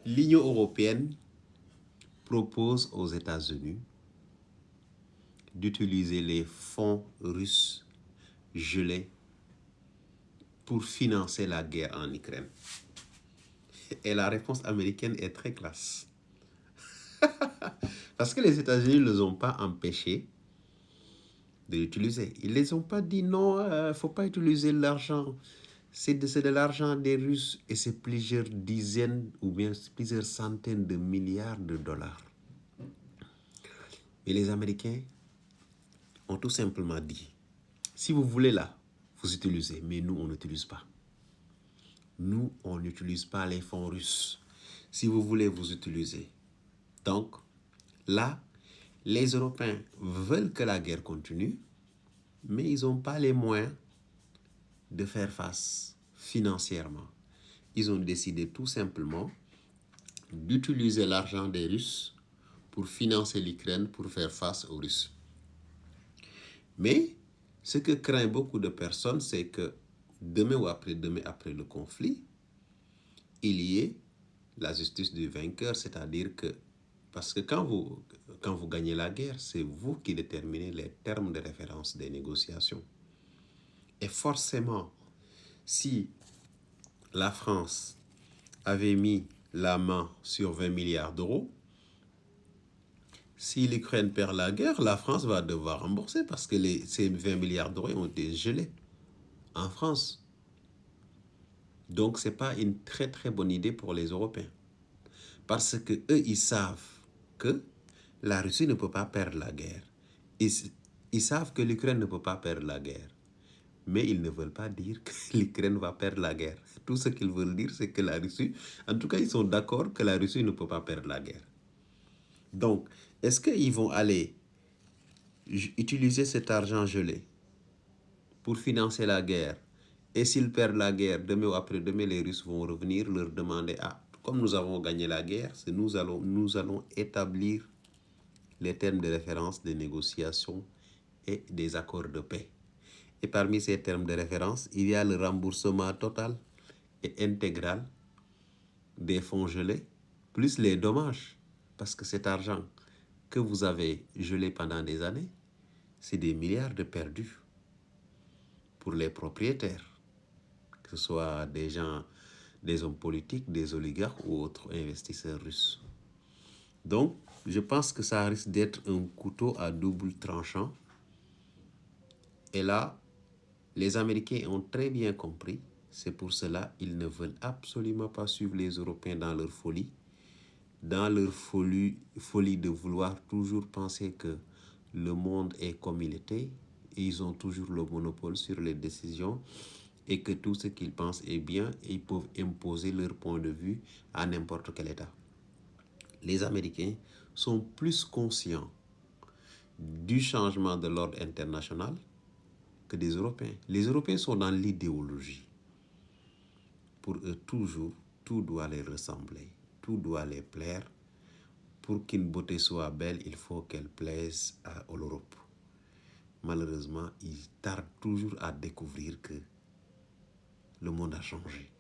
l'Union européenne propose aux États-Unis d'utiliser les fonds russes gelés pour financer la guerre en Ukraine. Et la réponse américaine est très classe. Parce que les États-Unis ne les ont pas empêchés de l'utiliser. Ils ne les ont pas dit non, il ne faut pas utiliser l'argent. C'est de l'argent des Russes et c'est plusieurs dizaines ou bien plusieurs centaines de milliards de dollars. Et les Américains ont tout simplement dit, si vous voulez là, vous utilisez, mais nous, on n'utilise pas. Nous, on n'utilise pas les fonds russes. Si vous voulez, vous utilisez. Donc, là, les Européens veulent que la guerre continue, mais ils n'ont pas les moyens de faire face financièrement. Ils ont décidé tout simplement d'utiliser l'argent des Russes pour financer l'Ukraine pour faire face aux Russes. Mais ce que craignent beaucoup de personnes, c'est que demain ou après-demain, après le conflit, il y ait la justice du vainqueur, c'est-à-dire que, parce que quand vous gagnez la guerre, c'est vous qui déterminez les termes de référence des négociations. Et forcément, si la France avait mis la main sur 20 milliards d'euros, si l'Ukraine perd la guerre, la France va devoir rembourser parce que ces 20 milliards d'euros ont été gelés en France. Donc, ce n'est pas une très très bonne idée pour les Européens. Parce que eux, ils savent que la Russie ne peut pas perdre la guerre. Ils savent que l'Ukraine ne peut pas perdre la guerre. Mais ils ne veulent pas dire que l'Ukraine va perdre la guerre. Tout ce qu'ils veulent dire, c'est que la Russie, en tout cas, ils sont d'accord que la Russie ne peut pas perdre la guerre. Donc, est-ce qu'ils vont aller utiliser cet argent gelé pour financer la guerre? Et s'ils perdent la guerre, demain ou après-demain, les Russes vont revenir leur demander, ah, comme nous avons gagné la guerre, nous allons établir les termes de référence des négociations et des accords de paix. Et parmi ces termes de référence, il y a le remboursement total et intégral des fonds gelés, plus les dommages. Parce que cet argent que vous avez gelé pendant des années, c'est des milliards de perdus pour les propriétaires, que ce soit des gens, des hommes politiques, des oligarques ou autres investisseurs russes. Donc, je pense que ça risque d'être un couteau à double tranchant. Et là, les Américains ont très bien compris. C'est pour cela qu'ils ne veulent absolument pas suivre les Européens dans leur folie de vouloir toujours penser que le monde est comme il était. Et ils ont toujours le monopole sur les décisions et que tout ce qu'ils pensent est bien et ils peuvent imposer leur point de vue à n'importe quel État. Les Américains sont plus conscients du changement de l'ordre international que des Européens. Les Européens sont dans l'idéologie. Pour eux, toujours, tout doit les ressembler, tout doit les plaire. Pour qu'une beauté soit belle, il faut qu'elle plaise à l'Europe. Malheureusement, ils tardent toujours à découvrir que le monde a changé.